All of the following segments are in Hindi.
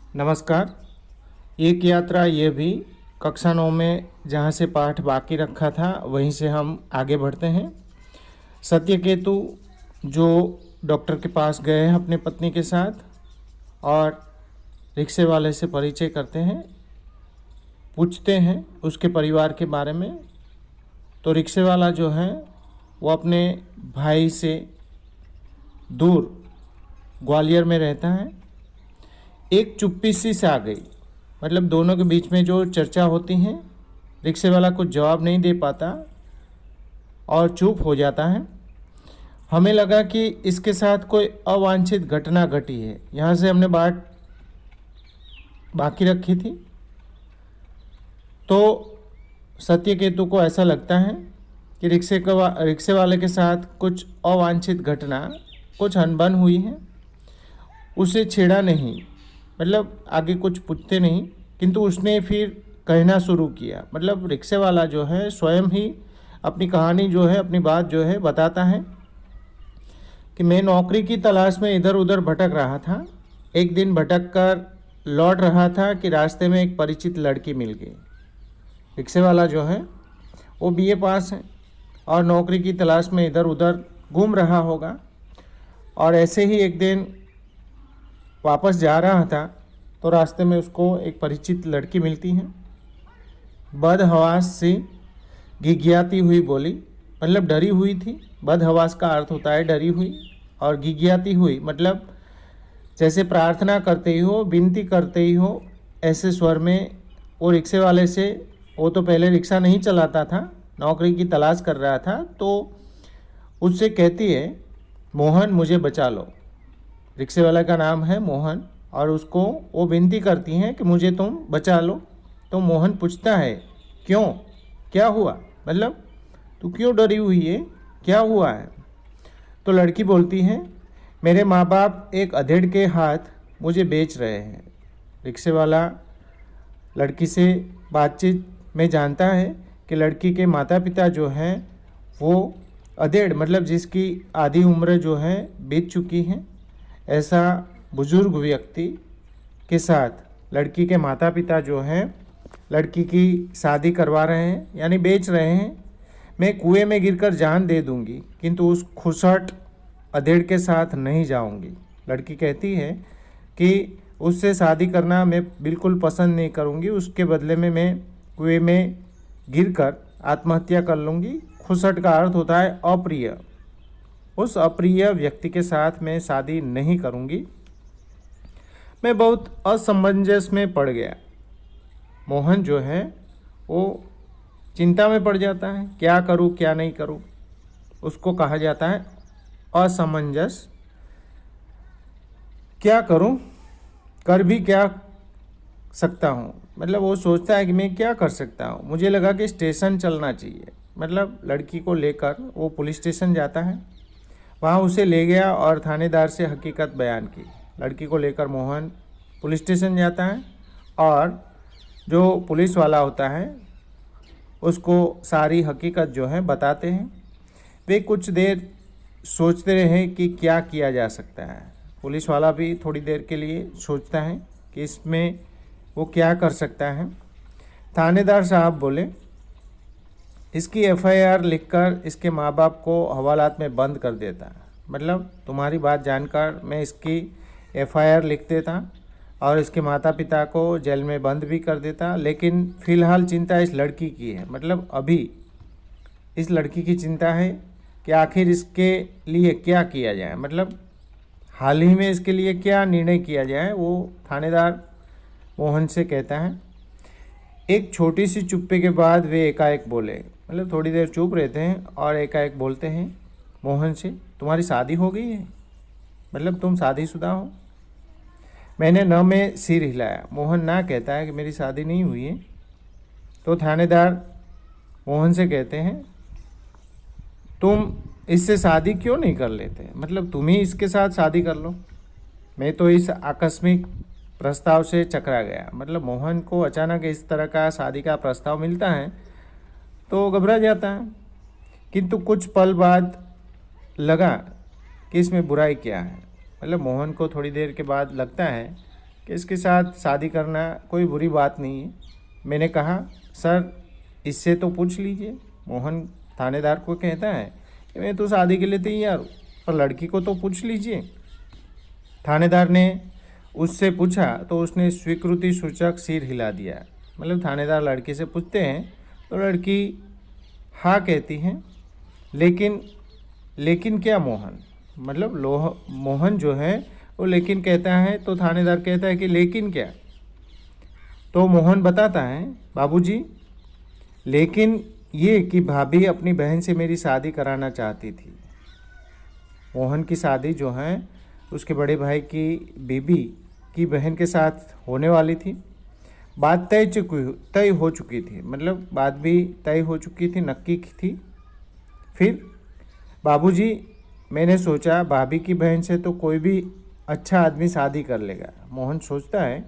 नमस्कार। एक यात्रा ये भी कक्षा 9 में जहाँ से पाठ बाकी रखा था वहीं से हम आगे बढ़ते हैं। सत्यकेतु जो डॉक्टर के पास गए हैं अपनी पत्नी के साथ और रिक्शे वाले से परिचय करते हैं, पूछते हैं उसके परिवार के बारे में। तो रिक्शे वाला जो है वो अपने भाई से दूर ग्वालियर में रहता है। एक चुप्पी सी आ गई, मतलब दोनों के बीच में जो चर्चा होती है, रिक्शे वाला कुछ जवाब नहीं दे पाता और चुप हो जाता है। हमें लगा कि इसके साथ कोई अवांछित घटना घटी है। यहाँ से हमने बात बाकी रखी थी। तो सत्यकेतु को ऐसा लगता है कि रिक्शे वाले के साथ कुछ अवांछित घटना, कुछ अनबन हुई है। उसे छेड़ा नहीं, मतलब आगे कुछ पूछते नहीं, किंतु उसने फिर कहना शुरू किया। मतलब रिक्शे वाला जो है स्वयं ही अपनी कहानी जो है, अपनी बात जो है बताता है कि मैं नौकरी की तलाश में इधर उधर भटक रहा था। एक दिन भटक कर लौट रहा था कि रास्ते में एक परिचित लड़की मिल गई। रिक्शे वाला जो है वो बीए पास है और नौकरी की तलाश में इधर उधर घूम रहा होगा। और ऐसे ही एक दिन वापस जा रहा था तो रास्ते में उसको एक परिचित लड़की मिलती है। बदहवास सी घिघियाती हुई बोली, मतलब डरी हुई थी। बदहवास का अर्थ होता है डरी हुई, और घिघियाती हुई मतलब जैसे प्रार्थना करते ही हो, विनती करते ही हो, ऐसे स्वर में वो रिक्शे वाले से, वो तो पहले रिक्शा नहीं चलाता था, नौकरी की तलाश कर रहा था, तो उससे कहती है मोहन मुझे बचा लो। रिक्शे वाला का नाम है मोहन और उसको वो विनती करती हैं कि मुझे तुम बचा लो। तो मोहन पूछता है क्यों, क्या हुआ, मतलब तू क्यों डरी हुई है, क्या हुआ है। तो लड़की बोलती है मेरे माँ बाप एक अधेड़ के हाथ मुझे बेच रहे हैं। रिक्शे वाला लड़की से बातचीत में जानता है कि लड़की के माता पिता जो हैं वो अधेड़, मतलब जिसकी आधी उम्र जो है बीत चुकी है, ऐसा बुजुर्ग व्यक्ति के साथ लड़की के माता पिता जो हैं लड़की की शादी करवा रहे हैं, यानी बेच रहे हैं। मैं कुएं में गिरकर जान दे दूंगी किंतु उस खुसट अधेड़ के साथ नहीं जाऊंगी। लड़की कहती है कि उससे शादी करना मैं बिल्कुल पसंद नहीं करूंगी, उसके बदले में मैं कुएं में गिरकर आत्महत्या कर लूँगी। खुसट का अर्थ होता है अप्रिय, उस अप्रिय व्यक्ति के साथ मैं शादी नहीं करूँगी। मैं बहुत असमंजस में पड़ गया। मोहन जो है वो चिंता में पड़ जाता है, क्या करूँ क्या नहीं करूँ। उसको कहा जाता है असमंजस। क्या करूँ, कर भी क्या सकता हूँ, मतलब वो सोचता है कि मैं क्या कर सकता हूँ। मुझे लगा कि स्टेशन चलना चाहिए, मतलब लड़की को लेकर वो पुलिस स्टेशन जाता है। वहाँ उसे ले गया और थानेदार से हकीकत बयान की। लड़की को लेकर मोहन पुलिस स्टेशन जाता है और जो पुलिस वाला होता है उसको सारी हकीकत जो है बताते हैं। वे कुछ देर सोचते रहे कि क्या किया जा सकता है। पुलिस वाला भी थोड़ी देर के लिए सोचता है कि इसमें वो क्या कर सकता है। थानेदार साहब बोले इसकी एफआईआर लिखकर इसके माँ बाप को हवालात में बंद कर देता, मतलब तुम्हारी बात जानकर मैं इसकी एफआईआर लिख देता और इसके माता पिता को जेल में बंद भी कर देता। लेकिन फ़िलहाल चिंता इस लड़की की है, मतलब अभी इस लड़की की चिंता है कि आखिर इसके लिए क्या किया जाए, मतलब हाल ही में इसके लिए क्या निर्णय किया जाए। वो थानेदार मोहन से कहता है। एक छोटी सी चुप्पी के बाद वे एकाएक बोले, मतलब थोड़ी देर चुप रहते हैं और एकाएक बोलते हैं मोहन से तुम्हारी शादी हो गई है, मतलब तुम शादीशुदा हो। मैंने न में सिर हिलाया। मोहन ना कहता है कि मेरी शादी नहीं हुई है। तो थानेदार मोहन से कहते हैं तुम इससे शादी क्यों नहीं कर लेते, मतलब तुम ही इसके साथ शादी कर लो। मैं तो इस आकस्मिक प्रस्ताव से चकरा गया, मतलब मोहन को अचानक इस तरह का शादी का प्रस्ताव मिलता है तो घबरा जाता है। किंतु कुछ पल बाद लगा कि इसमें बुराई क्या है, मतलब मोहन को थोड़ी देर के बाद लगता है कि इसके साथ शादी करना कोई बुरी बात नहीं है। मैंने कहा, सर इससे तो पूछ लीजिए। मोहन थानेदार को कहता है कि मैं तो शादी के लिए तैयार हूँ, पर लड़की को तो पूछ लीजिए। थानेदार ने उससे पूछा तो उसने स्वीकृति सूचक सिर हिला दिया। मतलब थानेदार लड़की से पूछते हैं तो लड़की हाँ कहती है। लेकिन क्या मोहन, मतलब मोहन जो है वो लेकिन कहता है, तो थानेदार कहता है कि लेकिन क्या? तो मोहन बताता है, बाबूजी लेकिन ये कि भाभी अपनी बहन से मेरी शादी कराना चाहती थी। मोहन की शादी जो है उसके बड़े भाई की बीबी की बहन के साथ होने वाली थी। बात तय हो चुकी थी, मतलब बात भी तय हो चुकी थी, नक्की थी। फिर बाबूजी मैंने सोचा भाभी की बहन से तो कोई भी अच्छा आदमी शादी कर लेगा। मोहन सोचता है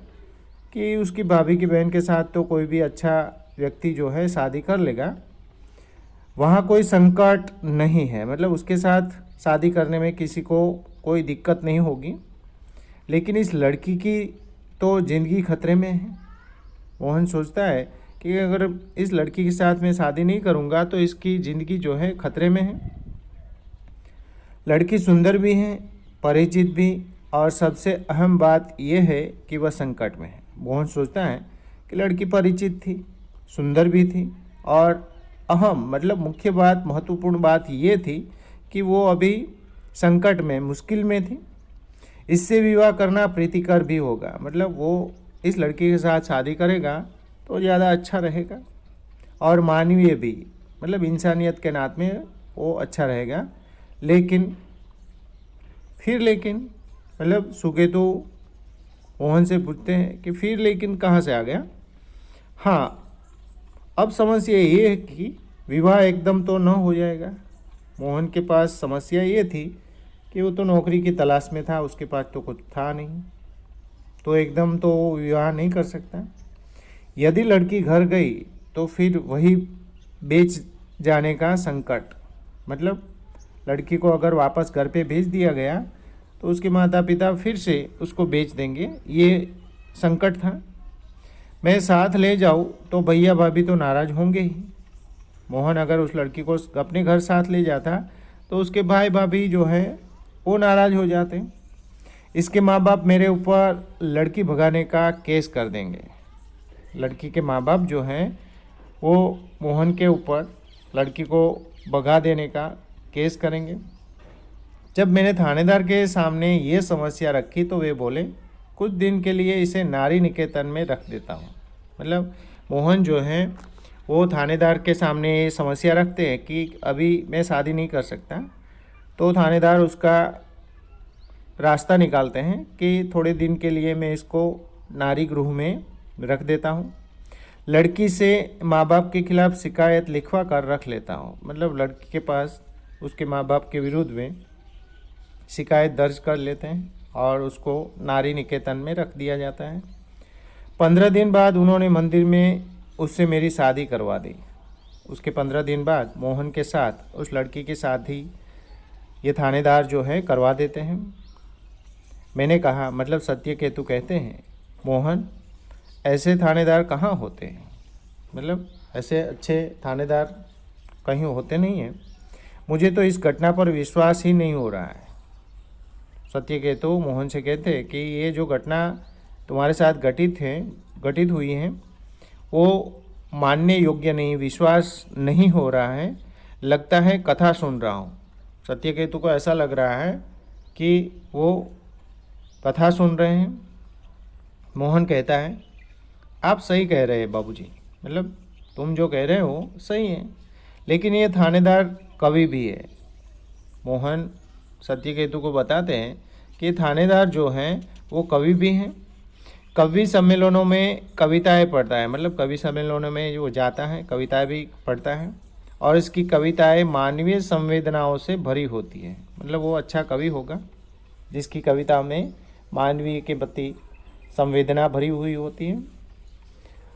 कि उसकी भाभी की बहन के साथ तो कोई भी अच्छा व्यक्ति जो है शादी कर लेगा, वहाँ कोई संकट नहीं है, मतलब उसके साथ शादी करने में किसी को कोई दिक्कत नहीं होगी। लेकिन इस लड़की की तो ज़िंदगी खतरे में है। मोहन सोचता है कि अगर इस लड़की के साथ मैं शादी नहीं करूँगा तो इसकी ज़िंदगी जो है खतरे में है। लड़की सुंदर भी है, परिचित भी, और सबसे अहम बात यह है कि वह संकट में है। मोहन सोचता है कि लड़की परिचित थी, सुंदर भी थी, और अहम मतलब मुख्य बात, महत्वपूर्ण बात ये थी कि वो अभी संकट में, मुश्किल में थी। इससे विवाह करना प्रीतिकर भी होगा, मतलब वो इस लड़की के साथ शादी करेगा तो ज़्यादा अच्छा रहेगा, और मानवीय भी, मतलब इंसानियत के नाते में वो अच्छा रहेगा। लेकिन मतलब सुकेतु मोहन से पूछते हैं कि फिर लेकिन कहाँ से आ गया? हाँ, अब समस्या ये है कि विवाह एकदम तो न हो जाएगा। मोहन के पास समस्या ये थी कि वो तो नौकरी की तलाश में था, उसके पास तो कुछ था नहीं, तो एकदम तो विवाह नहीं कर सकता। यदि लड़की घर गई तो फिर वही बेच जाने का संकट, मतलब लड़की को अगर वापस घर पे भेज दिया गया तो उसके माता पिता फिर से उसको बेच देंगे, ये संकट था। मैं साथ ले जाऊँ तो भैया भाभी तो नाराज़ होंगे ही। मोहन अगर उस लड़की को अपने घर साथ ले जाता तो उसके भाई भाभी जो है वो नाराज़ हो जाते। इसके माँ बाप मेरे ऊपर लड़की भगाने का केस कर देंगे। लड़की के माँ बाप जो हैं वो मोहन के ऊपर लड़की को भगा देने का केस करेंगे। जब मैंने थानेदार के सामने ये समस्या रखी तो वे बोले, कुछ दिन के लिए इसे नारी निकेतन में रख देता हूँ। मतलब मोहन जो है वो थानेदार के सामने ये समस्या रखते हैं कि अभी मैं शादी नहीं कर सकता, तो थानेदार उसका रास्ता निकालते हैं कि थोड़े दिन के लिए मैं इसको नारी गृह में रख देता हूँ। लड़की से माँ बाप के खिलाफ़ शिकायत लिखवा कर रख लेता हूँ, मतलब लड़की के पास उसके माँ बाप के विरुद्ध में शिकायत दर्ज कर लेते हैं और उसको नारी निकेतन में रख दिया जाता है। 15 दिन बाद उन्होंने मंदिर में उससे मेरी शादी करवा दी। उसके 15 दिन बाद मोहन के साथ उस लड़की की शादी ये थानेदार जो है करवा देते हैं। मैंने कहा, मतलब सत्यकेतु कहते हैं, मोहन ऐसे थानेदार कहाँ होते हैं, मतलब ऐसे अच्छे थानेदार कहीं होते नहीं हैं। मुझे तो इस घटना पर विश्वास ही नहीं हो रहा है। सत्यकेतु मोहन से कहते हैं कि ये जो घटना तुम्हारे साथ घटित हुई है वो मानने योग्य नहीं, विश्वास नहीं हो रहा है, लगता है कथा सुन रहा हूँ। सत्यकेतु को ऐसा लग रहा है कि वो कथा सुन रहे हैं। मोहन कहता है, आप सही कह रहे हैं बाबूजी, मतलब तुम जो कह रहे हो सही है, लेकिन ये थानेदार कवि भी है। मोहन सत्यकेतु को बताते हैं कि थानेदार जो हैं वो कवि भी हैं। कवि सम्मेलनों में कविताएं पढ़ता है, मतलब कवि सम्मेलनों में जो जाता है कविताएं भी पढ़ता है, और इसकी कविताएं मानवीय संवेदनाओं से भरी होती है। मतलब वो अच्छा कवि होगा जिसकी कविता में मानवीय के प्रति संवेदना भरी हुई होती है।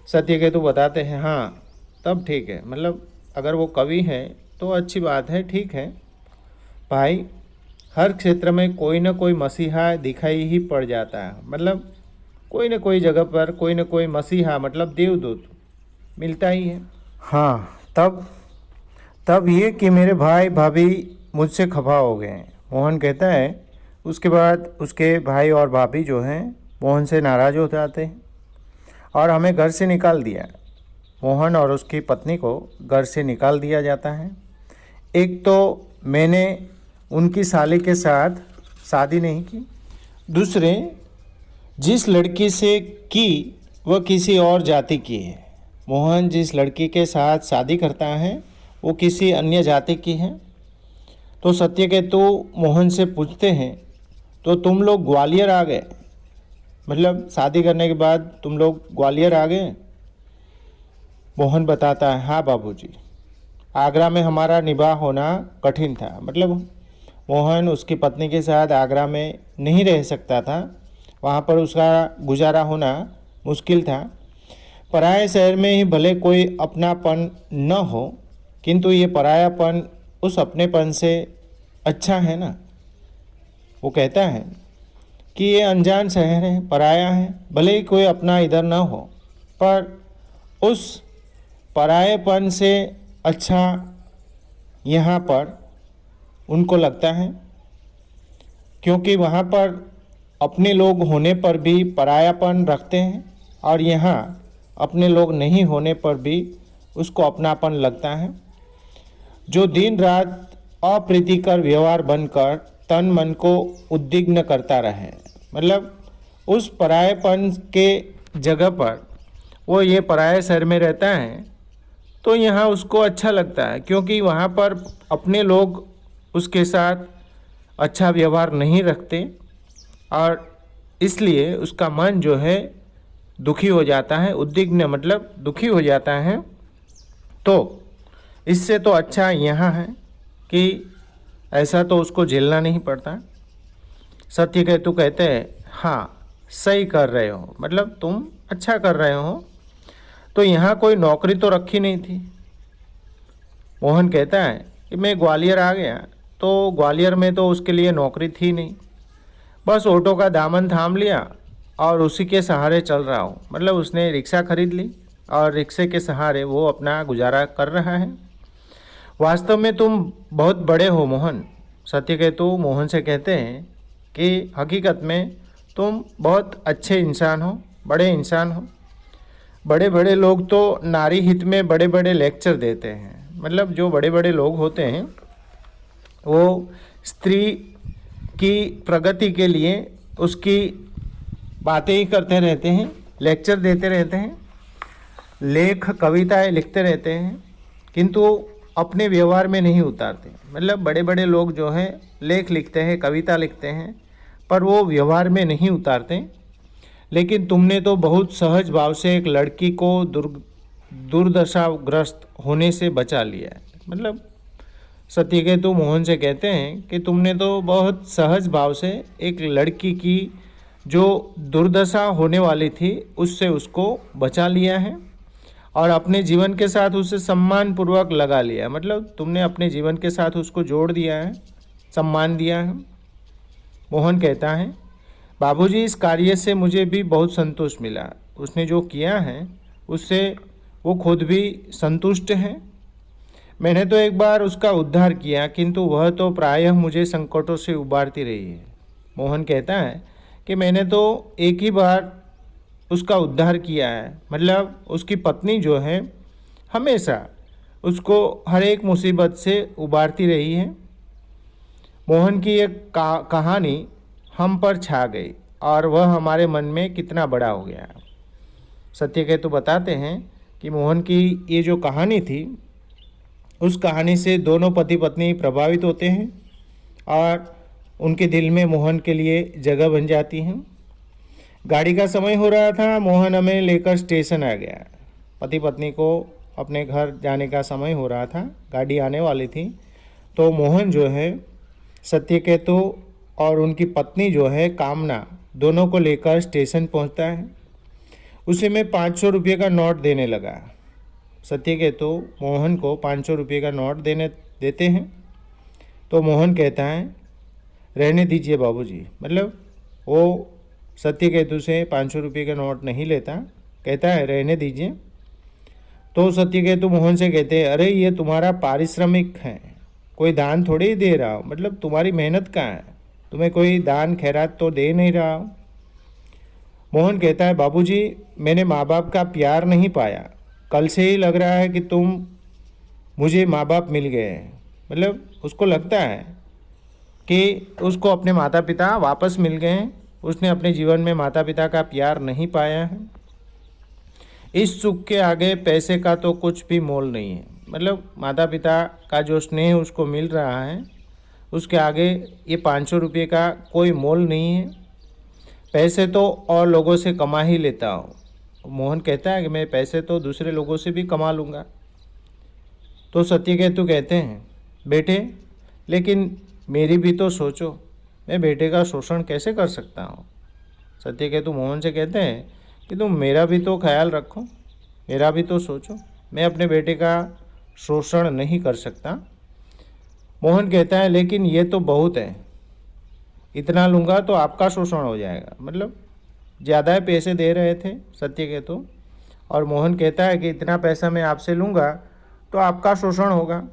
सत्यकेतु बताते हैं, हाँ तब ठीक है, मतलब अगर वो कवि है तो अच्छी बात है, ठीक है भाई। हर क्षेत्र में कोई ना कोई मसीहा दिखाई ही पड़ जाता है, मतलब कोई न कोई जगह पर कोई न कोई मसीहा मतलब देवदूत मिलता ही है। हाँ, तब तब ये कि मेरे भाई भाभी मुझसे खफा हो गए हैं। मोहन कहता है उसके बाद उसके भाई और भाभी जो हैं मोहन से नाराज़ हो जाते हैं और हमें घर से निकाल दिया। मोहन और उसकी पत्नी को घर से निकाल दिया जाता है। एक तो मैंने उनकी साली के साथ शादी नहीं की, दूसरे जिस लड़की से की वह किसी और जाति की है। मोहन जिस लड़की के साथ शादी करता है वो किसी अन्य जाति की है। तो सत्यकेतु मोहन से पूछते हैं तो तुम लोग ग्वालियर आ गए, मतलब शादी करने के बाद तुम लोग ग्वालियर आ गए। मोहन बताता है हाँ बाबूजी, आगरा में हमारा निवाह होना कठिन था। मतलब मोहन उसकी पत्नी के साथ आगरा में नहीं रह सकता था, वहाँ पर उसका गुजारा होना मुश्किल था। पराये शहर में ही भले कोई अपनापन न हो, किंतु ये परायापन उस अपनेपन से अच्छा है ना। वो कहता है कि ये अनजान शहर है, पराया है, भले ही कोई अपना इधर न हो, पर उस परायेपन से अच्छा यहाँ पर उनको लगता है, क्योंकि वहाँ पर अपने लोग होने पर भी परायापन रखते हैं और यहाँ अपने लोग नहीं होने पर भी उसको अपनापन लगता है। जो दिन रात अप्रीतिकर व्यवहार बनकर तन मन को उद्विग्न करता रहे, मतलब उस परायेपन के जगह पर वो ये पराये शहर में रहता है तो यहाँ उसको अच्छा लगता है, क्योंकि वहाँ पर अपने लोग उसके साथ अच्छा व्यवहार नहीं रखते और इसलिए उसका मन जो है दुखी हो जाता है। उद्विग्न मतलब दुखी हो जाता है। तो इससे तो अच्छा यहाँ है कि ऐसा तो उसको झेलना नहीं पड़ता। सत्यकेतु कहते हैं हाँ सही कर रहे हो, मतलब तुम अच्छा कर रहे हो। तो यहाँ कोई नौकरी तो रखी नहीं थी। मोहन कहता है कि मैं ग्वालियर आ गया तो ग्वालियर में तो उसके लिए नौकरी थी नहीं, बस ऑटो का दामन थाम लिया और उसी के सहारे चल रहा हूँ। मतलब उसने रिक्शा खरीद ली और रिक्शे के सहारे वो अपना गुजारा कर रहा है। वास्तव में तुम बहुत बड़े हो मोहन। सत्यकेतु मोहन से कहते हैं कि हकीकत में तुम बहुत अच्छे इंसान हो, बड़े इंसान हो। बड़े बड़े लोग तो नारी हित में बड़े बड़े लेक्चर देते हैं, मतलब जो बड़े बड़े लोग होते हैं वो स्त्री की प्रगति के लिए उसकी बातें ही करते रहते हैं, लेक्चर देते रहते हैं, लेख कविताएं लिखते रहते हैं, किंतु अपने व्यवहार में नहीं उतारते। मतलब बड़े बड़े लोग जो हैं लेख लिखते हैं, कविता लिखते हैं, पर वो व्यवहार में नहीं उतारते। लेकिन तुमने तो बहुत सहज भाव से एक लड़की को दुर्दशाग्रस्त होने से बचा लिया है। मतलब सत्यकेतु मोहन से कहते हैं कि तुमने तो बहुत सहज भाव से एक लड़की की जो दुर्दशा होने वाली थी उससे उसको बचा लिया है और अपने जीवन के साथ उसे सम्मानपूर्वक लगा लिया। मतलब तुमने अपने जीवन के साथ उसको जोड़ दिया है, सम्मान दिया है। मोहन कहता है बाबूजी, इस कार्य से मुझे भी बहुत संतोष मिला। उसने जो किया है उससे वो खुद भी संतुष्ट है। मैंने तो एक बार उसका उद्धार किया, किंतु वह तो प्रायः मुझे संकटों से उबारती रही है। मोहन कहता है कि मैंने तो एक ही बार उसका उद्धार किया है। मतलब उसकी पत्नी जो है हमेशा उसको हर एक मुसीबत से उबारती रही है। मोहन की एक कहानी हम पर छा गई और वह हमारे मन में कितना बड़ा हो गया। सत्यकेतु बताते हैं कि मोहन की ये जो कहानी थी उस कहानी से दोनों पति पत्नी प्रभावित होते हैं और उनके दिल में मोहन के लिए जगह बन जाती हैं। गाड़ी का समय हो रहा था, मोहन हमें लेकर स्टेशन आ गया। पति पत्नी को अपने घर जाने का समय हो रहा था, गाड़ी आने वाली थी। तो मोहन जो है सत्यकेतु और उनकी पत्नी जो है कामना दोनों को लेकर स्टेशन पहुंचता है। उसे मैं 500 रुपये का नोट देने लगा। सत्यकेतु मोहन को 500 रुपये का नोट देते हैं। तो मोहन कहता है रहने दीजिए बाबूजी। मतलब वो सत्यकेतु से 500 रुपये का नोट नहीं लेता, कहता है रहने दीजिए। तो सत्यकेतु मोहन से कहते हैं, अरे ये तुम्हारा पारिश्रमिक है, कोई दान थोड़ी ही दे रहा हो, मतलब तुम्हारी मेहनत कहाँ है, तुम्हें कोई दान खैरात तो दे नहीं रहा हो। मोहन कहता है, बाबूजी मैंने माँ बाप का प्यार नहीं पाया, कल से ही लग रहा है कि मुझे माँ बाप मिल गए हैं। मतलब उसको लगता है कि उसको अपने माता पिता वापस मिल गए हैं, उसने अपने जीवन में माता पिता का प्यार नहीं पाया है। इस सुख के आगे पैसे का तो कुछ भी मोल नहीं है, मतलब माता पिता का जो स्नेह उसको मिल रहा है उसके आगे ये 500 रुपये का कोई मोल नहीं है। पैसे तो और लोगों से कमा ही लेता हूँ। मोहन कहता है कि मैं पैसे तो दूसरे लोगों से भी कमा लूँगा। तो सत्यकेतु कहते हैं, बेटे लेकिन मेरी भी तो सोचो, मैं बेटे का शोषण कैसे कर सकता हूँ। सत्यकेतु मोहन से कहते हैं कि तुम मेरा भी तो ख्याल रखो, मेरा भी तो सोचो, मैं अपने बेटे का शोषण नहीं कर सकता। मोहन कहता है, लेकिन ये तो बहुत है, इतना लूँगा तो आपका शोषण हो जाएगा। मतलब ज़्यादा पैसे दे रहे थे सत्यकेतु, और मोहन कहता है कि इतना पैसा मैं आपसे लूँगा तो आपका शोषण होगा।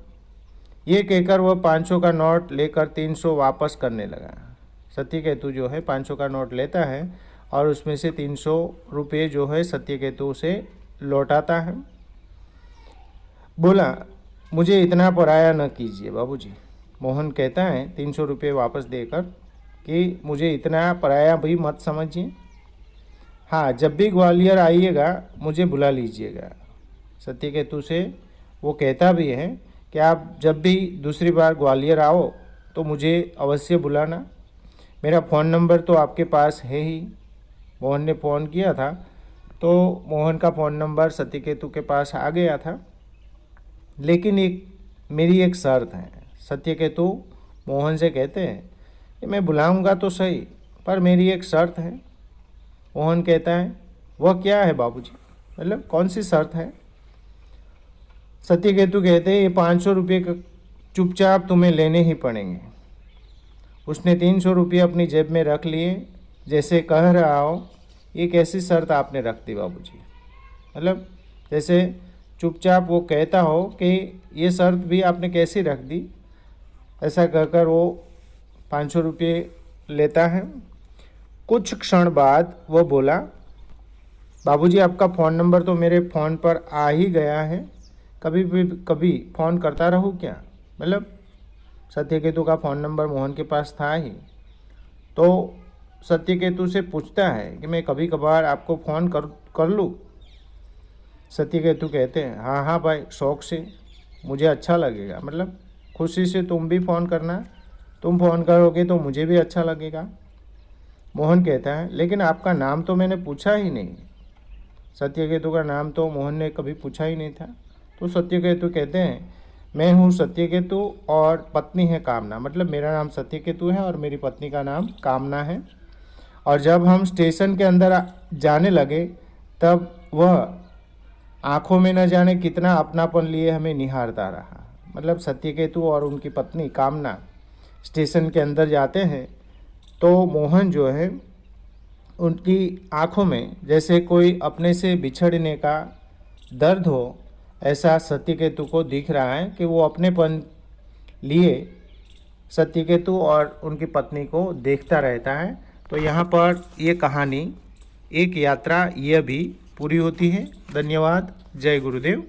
ये कहकर वह 500 का नोट लेकर 300 वापस करने लगा। सत्यकेतु जो है 500 का नोट लेता है और उसमें से 300 रुपये जो है सत्यकेतु उसे लौटाता है। बोला, मुझे इतना पराया न कीजिए बाबूजी। मोहन कहता है 300 रुपये वापस देकर कि मुझे इतना पराया भी मत समझिए। हाँ, जब भी ग्वालियर आइएगा मुझे बुला लीजिएगा। सत्यकेतु से वो कहता भी है कि आप जब भी दूसरी बार ग्वालियर आओ तो मुझे अवश्य बुलाना, मेरा फ़ोन नंबर तो आपके पास है ही। मोहन ने फ़ोन किया था तो मोहन का फ़ोन नंबर सत्यकेतु के पास आ गया था। लेकिन मेरी एक शर्त है। सत्यकेतु मोहन से कहते हैं कि मैं बुलाऊंगा तो सही, पर मेरी एक शर्त है। मोहन कहता है, वह क्या है बाबूजी, मतलब कौन सी शर्त है। सत्यकेतु कहते हैं, ये 500 रुपये चुपचाप तुम्हें लेने ही पड़ेंगे। उसने 300 रुपये अपनी जेब में रख लिए, जैसे कह रहा हो ये कैसी शर्त आपने रख दी बाबूजी, मतलब जैसे चुपचाप वो कहता हो कि ये शर्त भी आपने कैसी रख दी। ऐसा कहकर वो 500 रुपये लेता है। कुछ क्षण बाद वो बोला, बाबूजी आपका फ़ोन नंबर तो मेरे फ़ोन पर आ ही गया है, कभी फ़ोन करता रहूँ क्या। मतलब सत्यकेतु का फ़ोन नंबर मोहन के पास था ही। तो सत्यकेतु से पूछता है कि मैं कभी कभार आपको फ़ोन कर लूँ। सत्यकेतु कहते हैं, हाँ हाँ भाई, शौक़ से, मुझे अच्छा लगेगा, मतलब खुशी से तुम भी फ़ोन करना, तुम फ़ोन करोगे तो मुझे भी अच्छा लगेगा। मोहन कहता है, लेकिन आपका नाम तो मैंने पूछा ही नहीं। सत्यकेतु का नाम तो मोहन ने कभी पूछा ही नहीं था। तो सत्यकेतु कहते हैं, मैं हूँ सत्यकेतु और पत्नी है कामना, मतलब मेरा नाम सत्यकेतु है और मेरी पत्नी का नाम कामना है। और जब हम स्टेशन के अंदर जाने लगे तब वह आँखों में न जाने कितना अपनापन लिए हमें निहारता रहा। मतलब सत्यकेतु और उनकी पत्नी कामना स्टेशन के अंदर जाते हैं तो मोहन जो है उनकी आँखों में जैसे कोई अपने से बिछड़ने का दर्द हो, ऐसा सत्यकेतु को दिख रहा है कि वो अपनेपन लिए सत्यकेतु और उनकी पत्नी को देखता रहता है। तो यहाँ पर ये कहानी, एक यात्रा, यह भी पूरी होती है। धन्यवाद। जय गुरुदेव।